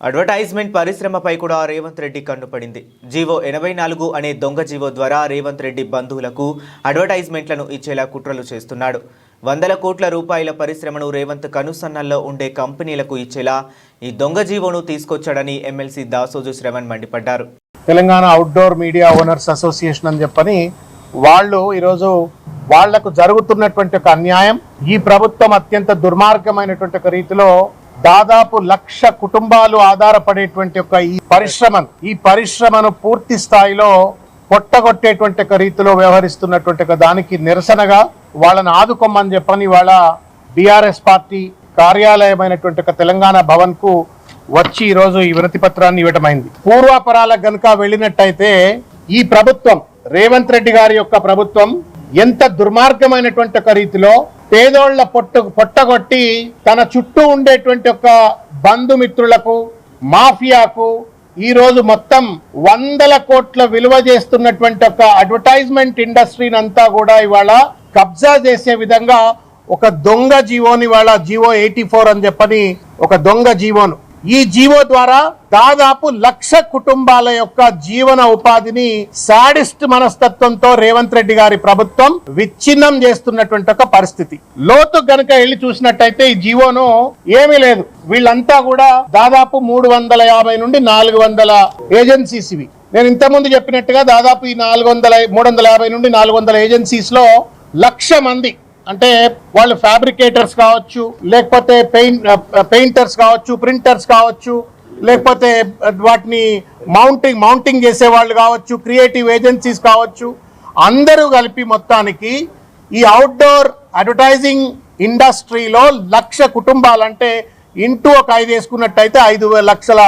Advertisement పరిశ్రమపై కూడా Revanth Reddy కన్నుపడింది. GO 84 అనే దొంగ జీవో ద్వారా రేవంత్ రెడ్డి బంధువులకు అడ్వర్టైజ్మెంట్లను ఇచ్చేలా కుట్రలు చేస్తున్నాడు. 100 కోట్ల రూపాయల పరిశ్రమను రేవంత్ కనుసన్నల్లో ఉండే కంపెనీలకు ఇచ్చేలా ఈ దొంగ జీవోను తీసుకొచ్చాడని ఎమ్మెల్సీ దాసోజు శ్రవణ్ మండిపడ్డారు. Telangana outdoor media owners association అని చెప్పని వాళ్ళు ఈరోజు వాళ్లకు జరుగుతున్నటువంటి ఒక అన్యాయం, ఈ ప్రభుత్వం అత్యంత దుర్మార్గమైనటువంటి ఒక రీతిలో దాదాపు 1,00,000 కుటుంబాలు ఆధారపడేటువంటి ఒక ఈ పరిశ్రమను పూర్తి స్థాయిలో పొట్టగొట్టేటువంటి ఒక రీతిలో వ్యవహరిస్తున్నటువంటి ఒక దానికి నిరసనగా వాళ్ళని ఆదుకోమని చెప్పని వాళ్ళ బీఆర్ఎస్ పార్టీ కార్యాలయమైనటువంటి ఒక తెలంగాణ భవన్ కు వచ్చి ఈరోజు ఈ వినతి పత్రాన్ని ఇవ్వటమైంది. పూర్వాపరాలకు గనుక వెళ్ళినట్టయితే ఈ ప్రభుత్వం రేవంత్ రెడ్డి గారి యొక్క ప్రభుత్వం ఎంత దుర్మార్గమైనటువంటి ఒక రీతిలో పేదోళ్ల పొట్టగొట్టి తన చుట్టూ ఉండేటువంటి ఒక బంధుమిత్రులకు మాఫియాకు ఈ రోజు మొత్తం 100 కోట్ల విలువ చేస్తున్నటువంటి ఒక అడ్వర్టైజ్మెంట్ ఇండస్ట్రీని అంతా కూడా ఇవాళ కబ్జా చేసే విధంగా ఒక దొంగ జీవోని ఇవాళ జీవో 84 అని చెప్పని ఒక దొంగ జీవోను, ఈ జీవో ద్వారా దాదాపు 1,00,000 కుటుంబాల యొక్క జీవన ఉపాధిని సాడిస్ట్ మనస్తత్వంతో రేవంత్ రెడ్డి గారి ప్రభుత్వం విచ్ఛిన్నం చేస్తున్నటువంటి ఒక పరిస్థితి. లోతు గనుక వెళ్ళి చూసినట్టయితే ఈ జీవోను ఏమీ లేదు. వీళ్ళంతా కూడా దాదాపు 350 నుండి 400 ఏజెన్సీస్ ఇవి. నేను ఇంతకుముందు చెప్పినట్టుగా దాదాపు ఈ 350 నుండి 400 ఏజెన్సీస్ లో 1,00,000 మంది, అంటే వాళ్ళు ఫ్యాబ్రికేటర్స్ కావచ్చు, లేకపోతే పెయింటర్స్ కావచ్చు, ప్రింటర్స్ కావచ్చు, లేకపోతే వాటిని మౌంటింగ్ చేసే వాళ్ళు కావచ్చు, క్రియేటివ్ ఏజెన్సీస్ కావచ్చు, అందరూ కలిపి మొత్తానికి ఈ అవుట్డోర్ అడ్వర్టైజింగ్ ఇండస్ట్రీలో 1,00,000 కుటుంబాలంటే ఇంటూ ఒక 5 వేసుకున్నట్టయితే 5 లక్షల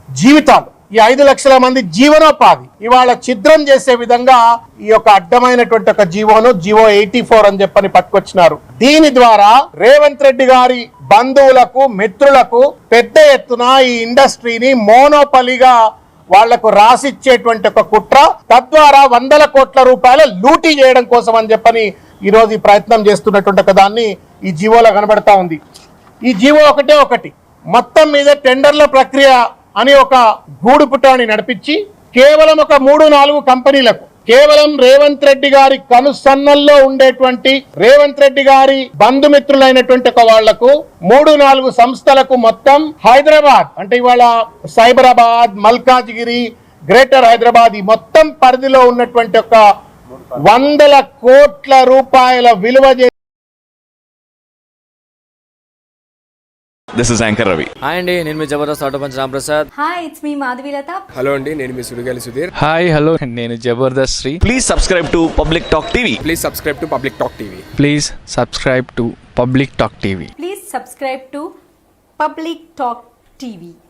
జీవితాలు, ఈ 5 లక్షల మంది జీవనోపాధి ఇవాళ ఛిద్రం చేసే విధంగా ఈ యొక్క అడ్డమైనటువంటి ఒక జీవో 84 అని చెప్పని పట్టుకొచ్చినారు. దీని ద్వారా రేవంత్ రెడ్డి గారి బంధువులకు మిత్రులకు పెద్ద ఎత్తున ఈ ఇండస్ట్రీని మోనోపలిగా వాళ్లకు రాసిచ్చేటువంటి ఒక కుట్ర, తద్వారా 100 కోట్ల రూపాయల లూటీ చేయడం కోసం అని చెప్పని ఈ రోజు ఈ ప్రయత్నం చేస్తున్నటువంటి ఒక దాన్ని ఈ జీవోలో కనబడతా ఉంది. ఈ జీవో ఒకటి మొత్తం మీద టెండర్ల ప్రక్రియ అని ఒక గూడుపుటాన్ని నడిపించి కేవలం ఒక 3-4 కంపెనీలకు, కేవలం రేవంత్ రెడ్డి గారి కనుసన్నల్లో ఉండేటువంటి రేవంత్ రెడ్డి గారి బంధుమిత్రులైనటువంటి ఒక వాళ్లకు 3-4 సంస్థలకు మొత్తం హైదరాబాద్ అంటే ఇవాళ సైబరాబాద్, మల్కాజ్గిరి, గ్రేటర్ హైదరాబాద్ ఈ మొత్తం పరిధిలో ఉన్నటువంటి ఒక 100 కోట్ల రూపాయల విలువ. This is Anchor Ravi. Hi అండి, నేను మీ Jabardasth auto punch Ram Prasad. Hi, it's me Madhavilatha. Hello అండి, నేను మీ సుడిగాలి సుధీర్. హాయ్ హలో, నేను Jabardasth Shri. Please subscribe to Public Talk TV. Please subscribe to Public Talk TV. Please subscribe to Public Talk TV. Please subscribe to Public Talk TV.